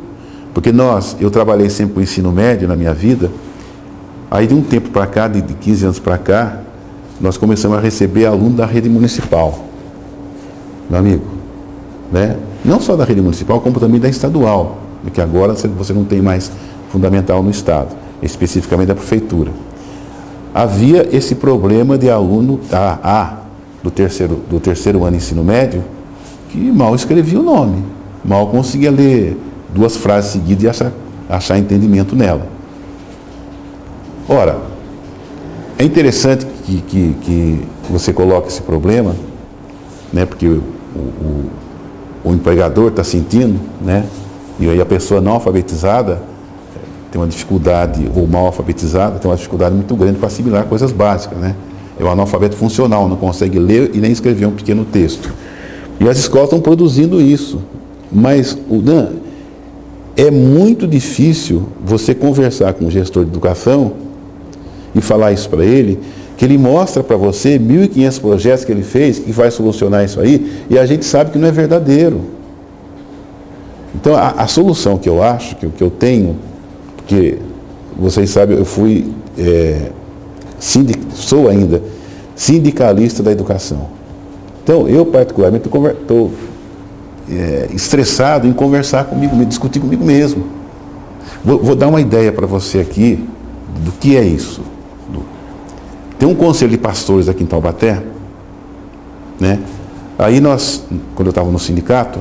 porque eu trabalhei sempre com o ensino médio na minha vida. Aí de um tempo para cá, de 15 anos para cá, nós começamos a receber alunos da rede municipal, meu amigo, né? Não só da rede municipal, como também da estadual, porque agora você não tem mais fundamental no estado, especificamente da prefeitura. Havia esse problema de aluno do terceiro ano de ensino médio que mal escrevia o nome, mal conseguia ler 2 frases seguidas e achar entendimento nela. Ora, é interessante que você coloque esse problema, né, porque o empregador está sentindo, né, e aí a pessoa não alfabetizada tem uma dificuldade, ou mal alfabetizada, tem uma dificuldade muito grande para assimilar coisas básicas, né? É um analfabeto funcional, não consegue ler e nem escrever um pequeno texto. E as escolas estão produzindo isso, mas é muito difícil você conversar com o gestor de educação e falar isso para ele, que ele mostra para você 1.500 projetos que ele fez que vai solucionar isso aí, e a gente sabe que não é verdadeiro. Então, a solução que eu acho, que eu tenho, porque vocês sabem, eu fui, sou ainda sindicalista da educação. Então, eu particularmente estou estressado em conversar comigo, discutir comigo mesmo. Vou dar uma ideia para você aqui do que é isso. Tem um conselho de pastores aqui em Taubaté, né? Aí nós, quando eu estava no sindicato,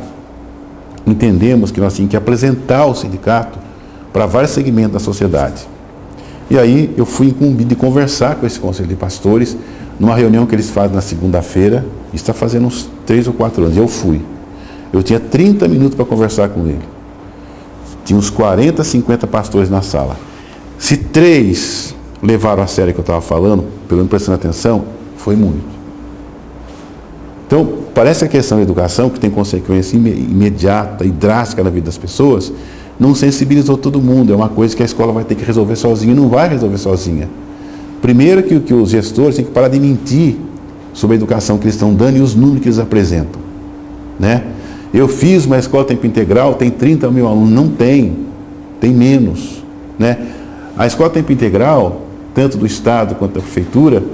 entendemos que nós tínhamos que apresentar o sindicato para vários segmentos da sociedade. E aí eu fui incumbido de conversar com esse conselho de pastores numa reunião que eles fazem na segunda-feira, está fazendo uns 3 ou 4 anos, e eu fui. Eu tinha 30 minutos para conversar com ele. Tinha uns 40, 50 pastores na sala. Se 3 levaram a sério o que eu estava falando, pelo menos prestando atenção, foi muito. Então, parece que a questão da educação, que tem consequência imediata e drástica na vida das pessoas, não sensibilizou todo mundo. É uma coisa que a escola vai ter que resolver sozinha e não vai resolver sozinha. Primeiro que os gestores têm que parar de mentir sobre a educação que eles estão dando e os números que eles apresentam, né? Eu fiz uma escola tempo integral, tem 30 mil alunos. Não tem, tem menos, né? A escola tempo integral, tanto do Estado quanto da Prefeitura,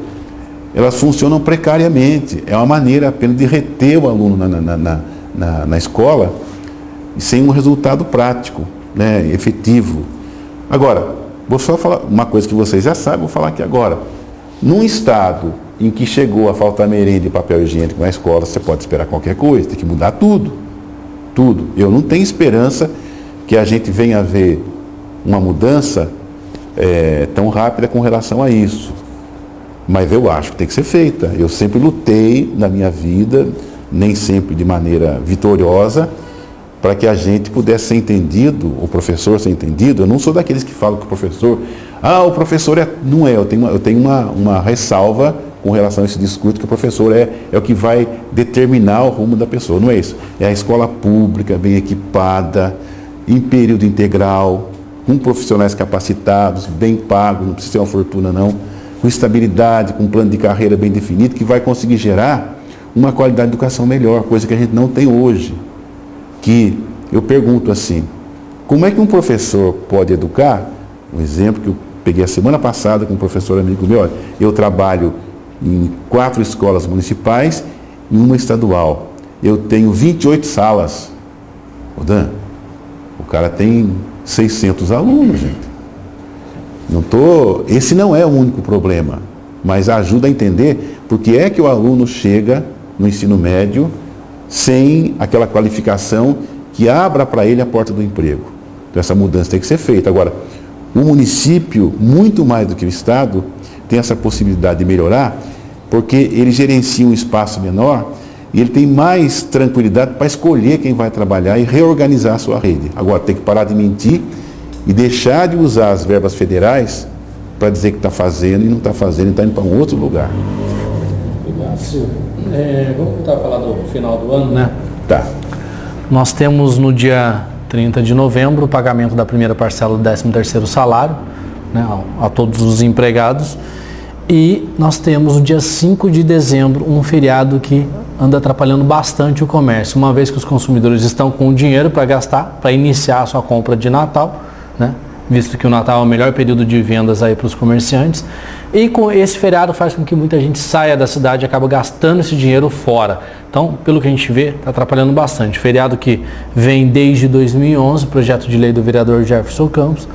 elas funcionam precariamente. É uma maneira apenas de reter o aluno na escola sem um resultado prático, né, efetivo. Agora, vou só falar uma coisa que vocês já sabem, vou falar aqui agora. Num estado em que chegou a faltar merenda e papel higiênico na escola, você pode esperar qualquer coisa, tem que mudar tudo. Tudo. Eu não tenho esperança que a gente venha a ver uma mudança tão rápida com relação a isso. Mas eu acho que tem que ser feita. Eu sempre lutei na minha vida, nem sempre de maneira vitoriosa, para que a gente pudesse ser entendido, o professor ser entendido. Eu não sou daqueles que falam que o professor não é. Eu tenho uma ressalva com relação a esse discurso, que o professor é o que vai determinar o rumo da pessoa. Não é isso. É a escola pública, bem equipada, em período integral, com profissionais capacitados, bem pagos, não precisa ser uma fortuna não, com estabilidade, com um plano de carreira bem definido, que vai conseguir gerar uma qualidade de educação melhor, coisa que a gente não tem hoje. Que eu pergunto assim, como é que um professor pode educar? Um exemplo que eu peguei a semana passada com um professor amigo meu, eu trabalho em 4 escolas municipais e uma estadual. eu tenho 28 salas. Ô Dan, o cara tem 600 alunos, gente. Esse não é o único problema, mas ajuda a entender por que é que o aluno chega no ensino médio sem aquela qualificação que abra para ele a porta do emprego. Então essa mudança tem que ser feita. Agora, o município, muito mais do que o Estado, tem essa possibilidade de melhorar, porque ele gerencia um espaço menor e ele tem mais tranquilidade para escolher quem vai trabalhar e reorganizar a sua rede. Agora, tem que parar de mentir e deixar de usar as verbas federais para dizer que está fazendo e não está fazendo e está indo para um outro lugar. Vamos voltar a falar do final do ano, né? Tá. Nós temos no dia 30 de novembro o pagamento da primeira parcela do 13º salário, né, a todos os empregados. E nós temos no dia 5 de dezembro um feriado que anda atrapalhando bastante o comércio, uma vez que os consumidores estão com dinheiro para gastar, para iniciar a sua compra de Natal, né? Visto que o Natal é o melhor período de vendas aí para os comerciantes. E com esse feriado faz com que muita gente saia da cidade e acaba gastando esse dinheiro fora. Então, pelo que a gente vê, está atrapalhando bastante. Feriado que vem desde 2011, projeto de lei do vereador Jefferson Campos.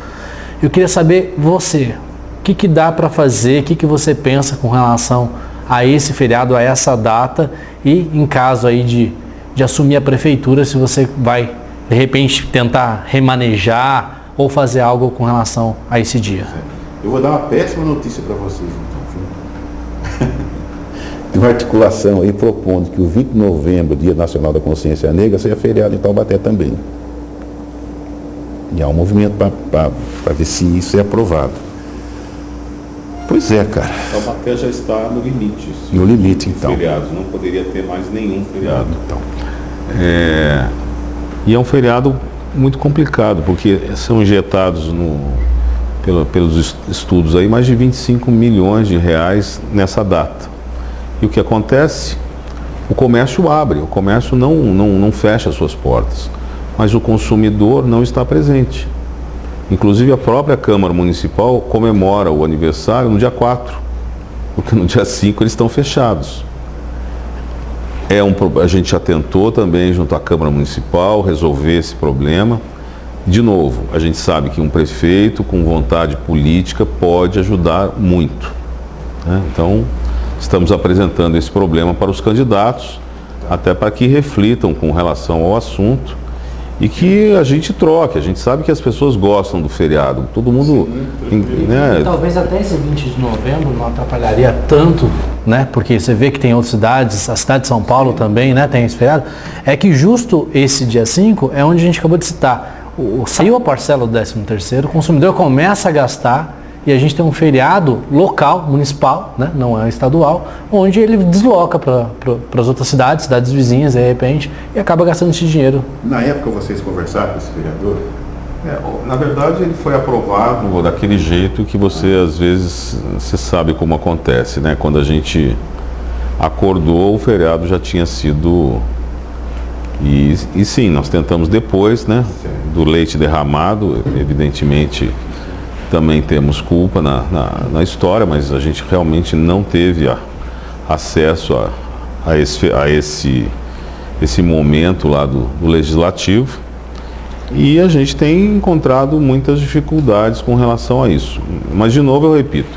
Eu queria saber, você, o que dá para fazer, o que você pensa com relação a esse feriado, a essa data, e em caso aí de assumir a prefeitura, se você vai, de repente, tentar remanejar ou fazer algo com relação a esse dia. Eu vou dar uma péssima notícia para vocês, então. Tem uma articulação aí propondo que o 20 de novembro, Dia Nacional da Consciência Negra, seja feriado em Taubaté também. E há um movimento para ver se isso é aprovado. Pois é, cara. Taubaté já está no limite. No limite, então. Feriados, não poderia ter mais nenhum feriado. Então. E é um feriado muito complicado, porque são injetados pelos estudos aí mais de 25 milhões de reais nessa data. E o que acontece? O comércio abre, o comércio não fecha as suas portas, mas o consumidor não está presente. Inclusive a própria Câmara Municipal comemora o aniversário no dia 4, porque no dia 5 eles estão fechados. A gente já tentou também, junto à Câmara Municipal, resolver esse problema. De novo, a gente sabe que um prefeito com vontade política pode ajudar muito, né? Então, estamos apresentando esse problema para os candidatos, até para que reflitam com relação ao assunto e que a gente troque. A gente sabe que as pessoas gostam do feriado, todo mundo... né? Talvez até esse 20 de novembro não atrapalharia tanto, né? Porque você vê que tem outras cidades, a cidade de São Paulo também, né, tem esse feriado. É que justo esse dia 5 é onde a gente acabou de citar. Saiu a parcela do 13º, o consumidor começa a gastar e a gente tem um feriado local, municipal, né, não é estadual, onde ele desloca para as outras cidades vizinhas, de repente, e acaba gastando esse dinheiro. Na época vocês conversaram com esse vereador? Na verdade, ele foi aprovado daquele jeito que você, às vezes, você sabe como acontece, né? Quando a gente acordou, o feriado já tinha sido... E sim, nós tentamos depois, né, do leite derramado, evidentemente também temos culpa na história, mas a gente realmente não teve acesso a esse momento lá do legislativo, e a gente tem encontrado muitas dificuldades com relação a isso. Mas, de novo, eu repito,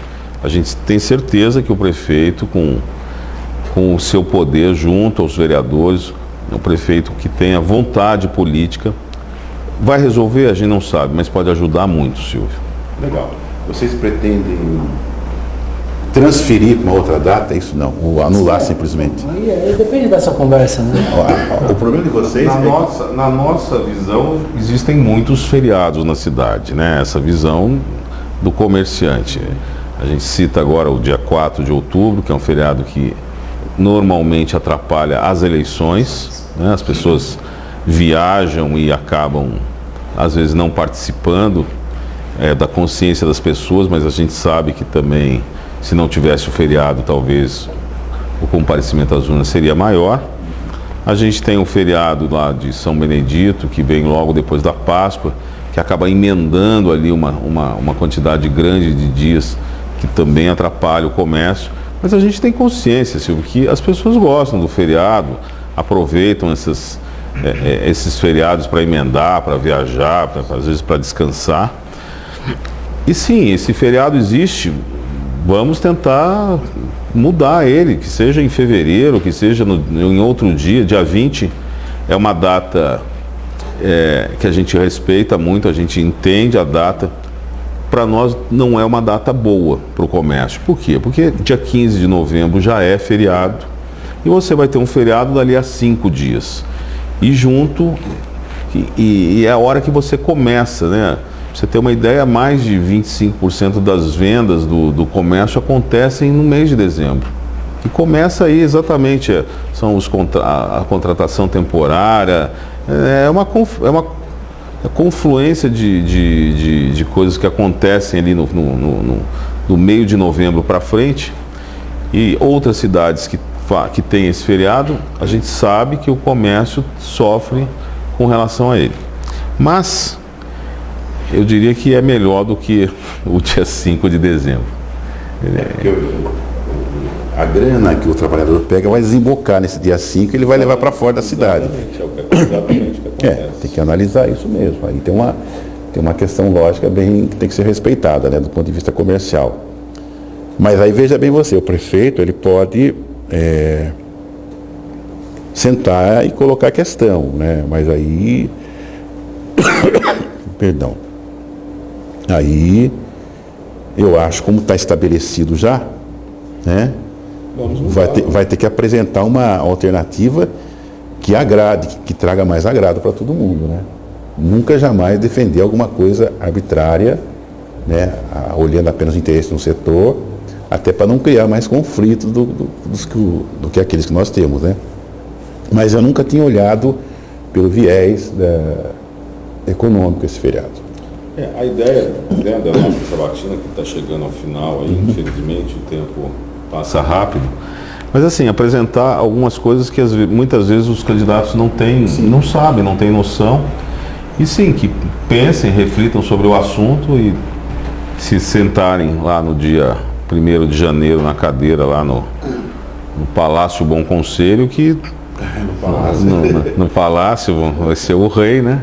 a gente tem certeza que o prefeito, com o seu poder junto aos vereadores, o prefeito que tenha vontade política, vai resolver, a gente não sabe, mas pode ajudar muito, Silvio. Legal. Vocês pretendem transferir para uma outra data? Isso não, ou anular simplesmente? Aí depende dessa conversa, né? O problema de vocês na nossa visão, existem muitos feriados na cidade, né? Essa visão do comerciante. A gente cita agora o dia 4 de outubro, que é um feriado que normalmente atrapalha as eleições, né? As pessoas viajam e acabam, às vezes, não participando da consciência das pessoas, mas a gente sabe que também, se não tivesse o feriado, talvez o comparecimento às urnas seria maior. A gente tem o feriado lá de São Benedito, que vem logo depois da Páscoa, que acaba emendando ali uma quantidade grande de dias, que também atrapalha o comércio. Mas a gente tem consciência, Silvio, que as pessoas gostam do feriado, aproveitam esses feriados para emendar, para viajar, às vezes para descansar. E sim, esse feriado existe, vamos tentar mudar ele, que seja em fevereiro, que seja em outro dia 20, é uma data que a gente respeita muito, a gente entende a data. Para nós não é uma data boa para o comércio. Por quê? Porque dia 15 de novembro já é feriado e você vai ter um feriado dali a 5 dias. E junto, e é a hora que você começa, né? Pra você ter uma ideia, mais de 25% das vendas do comércio acontecem no mês de dezembro. E começa aí exatamente, são a contratação temporária, é uma confluência de coisas que acontecem ali no meio de novembro para frente. E outras cidades que têm esse feriado, a gente sabe que o comércio sofre com relação a ele. Mas eu diria que é melhor do que o dia 5 de dezembro. A grana que o trabalhador pega vai desembocar nesse dia 5 e ele vai levar para fora da cidade. Exatamente o que acontece. Tem que analisar isso mesmo. Aí tem uma questão lógica que tem que ser respeitada, né, do ponto de vista comercial. Mas aí veja bem você, o prefeito ele pode sentar e colocar a questão, né? Mas aí perdão. Aí eu acho, como está estabelecido já, né? Vai ter que apresentar uma alternativa que agrade, que traga mais agrado para todo mundo, né? Nunca jamais defender alguma coisa arbitrária, né? Olhando apenas o interesse no setor, até para não criar mais conflitos do que aqueles que nós temos, né? Mas eu nunca tinha olhado pelo viés econômico esse feriado. A ideia, né, da nossa sabatina, que está chegando ao final aí, infelizmente o tempo passa rápido, mas assim, apresentar algumas coisas que muitas vezes os candidatos não sabem, não têm noção, e sim, que pensem, reflitam sobre o assunto e se sentarem lá no dia 1º de janeiro na cadeira lá no Palácio Bom Conselho, que no Palácio vai ser o rei, né?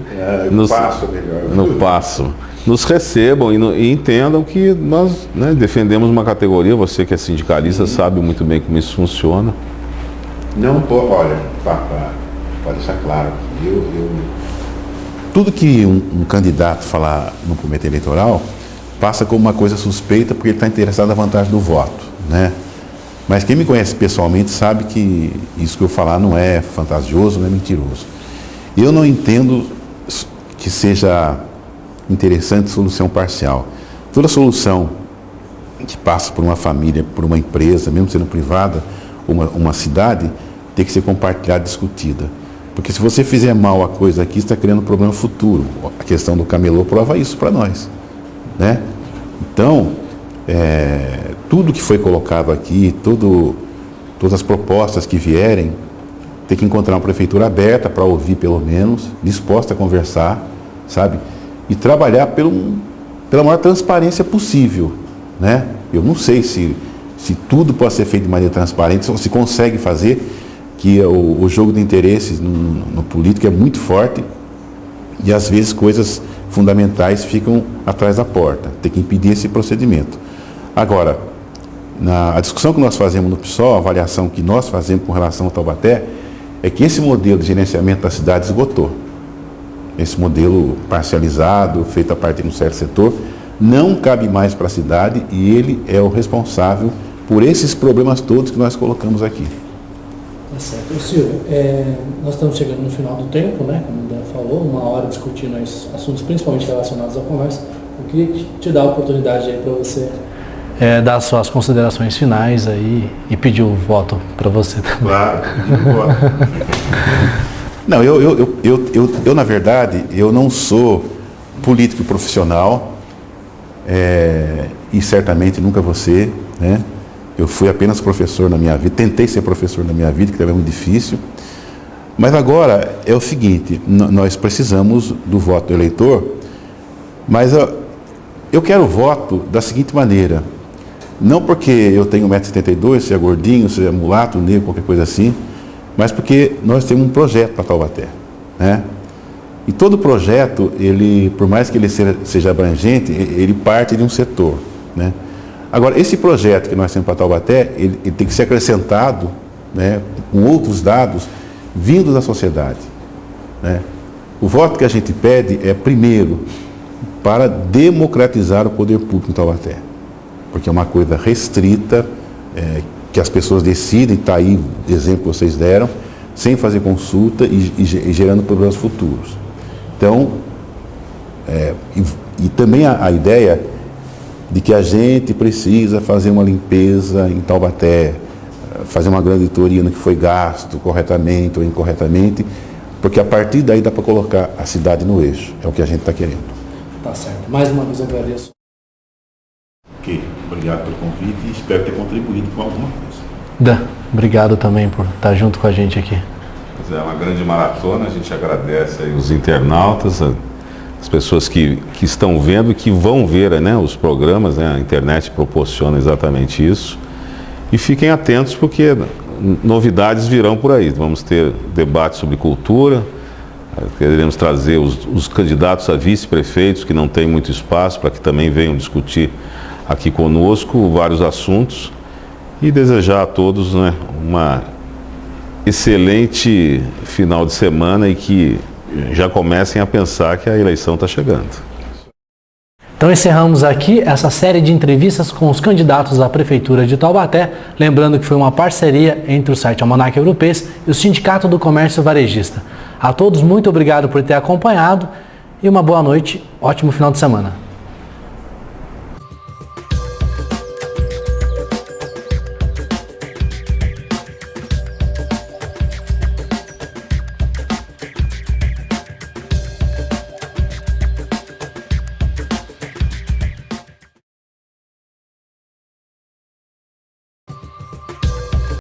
No Paço. Nos recebam e entendam que nós, né, defendemos uma categoria, você que é sindicalista sabe muito bem como isso funciona. Não, olha, pode deixar claro, tudo que um candidato falar no comitê eleitoral passa como uma coisa suspeita porque ele está interessado na vantagem do voto, né? Mas quem me conhece pessoalmente sabe que isso que eu falar não é fantasioso, não é mentiroso. Eu não entendo que seja interessante solução parcial. Toda solução que passa por uma família, por uma empresa, mesmo sendo privada, uma cidade, tem que ser compartilhada, discutida. Porque se você fizer mal a coisa aqui, está criando um problema futuro. A questão do camelô prova isso para nós, né? Então, tudo que foi colocado aqui, todas as propostas que vierem, tem que encontrar uma prefeitura aberta para ouvir, pelo menos, disposta a conversar, sabe? E trabalhar pela maior transparência possível, né? Eu não sei se tudo pode ser feito de maneira transparente, se consegue fazer, que o jogo de interesses no político é muito forte e às vezes coisas fundamentais ficam atrás da porta. Tem que impedir esse procedimento. Agora, a discussão que nós fazemos no PSOL, a avaliação que nós fazemos com relação ao Taubaté, é que esse modelo de gerenciamento da cidade esgotou. Esse modelo parcializado, feito a partir de um certo setor, não cabe mais para a cidade e ele é o responsável por esses problemas todos que nós colocamos aqui. Tá certo. Silvio, nós estamos chegando no final do tempo, né? Como o Dan falou, 1 hora discutindo assuntos principalmente relacionados ao comércio. Eu queria te dar a oportunidade aí para você dar suas considerações finais aí e pedir o voto para você também. Claro, pedir o voto. Não, eu na verdade, eu não sou político profissional e certamente nunca vou ser, né? Eu fui apenas professor na minha vida, tentei ser professor na minha vida, que era muito difícil. Mas agora é o seguinte, nós precisamos do voto do eleitor, mas eu quero o voto da seguinte maneira, não porque eu tenho 1,72 m, seja gordinho, seja mulato, negro, qualquer coisa assim, mas porque nós temos um projeto para Taubaté, né? E todo projeto, ele, por mais que ele seja abrangente, ele parte de um setor, né? Agora, esse projeto que nós temos para Taubaté, ele tem que ser acrescentado, né, com outros dados vindos da sociedade, né? O voto que a gente pede é, primeiro, para democratizar o poder público em Taubaté, porque é uma coisa restrita, que as pessoas decidem, está aí o exemplo que vocês deram, sem fazer consulta e gerando problemas futuros. Então, e também a ideia de que a gente precisa fazer uma limpeza em Taubaté, fazer uma grande auditoria no que foi gasto corretamente ou incorretamente, porque a partir daí dá para colocar a cidade no eixo, é o que a gente está querendo. Tá certo. Mais uma vez eu agradeço. Ok, obrigado pelo convite e espero ter contribuído com alguma coisa. Dan, obrigado também por estar junto com a gente aqui. É uma grande maratona, a gente agradece aí os internautas, as pessoas que estão vendo e que vão ver, né, os programas, né, a internet proporciona exatamente isso. E fiquem atentos porque novidades virão por aí. Vamos ter debates sobre cultura, queremos trazer os candidatos a vice-prefeitos que não têm muito espaço para que também venham discutir aqui conosco vários assuntos e desejar a todos, né, uma excelente final de semana e que já comecem a pensar que a eleição está chegando. Então encerramos aqui essa série de entrevistas com os candidatos à Prefeitura de Taubaté, lembrando que foi uma parceria entre o site Almanac Europeus e o Sindicato do Comércio Varejista. A todos, muito obrigado por ter acompanhado e uma boa noite, ótimo final de semana.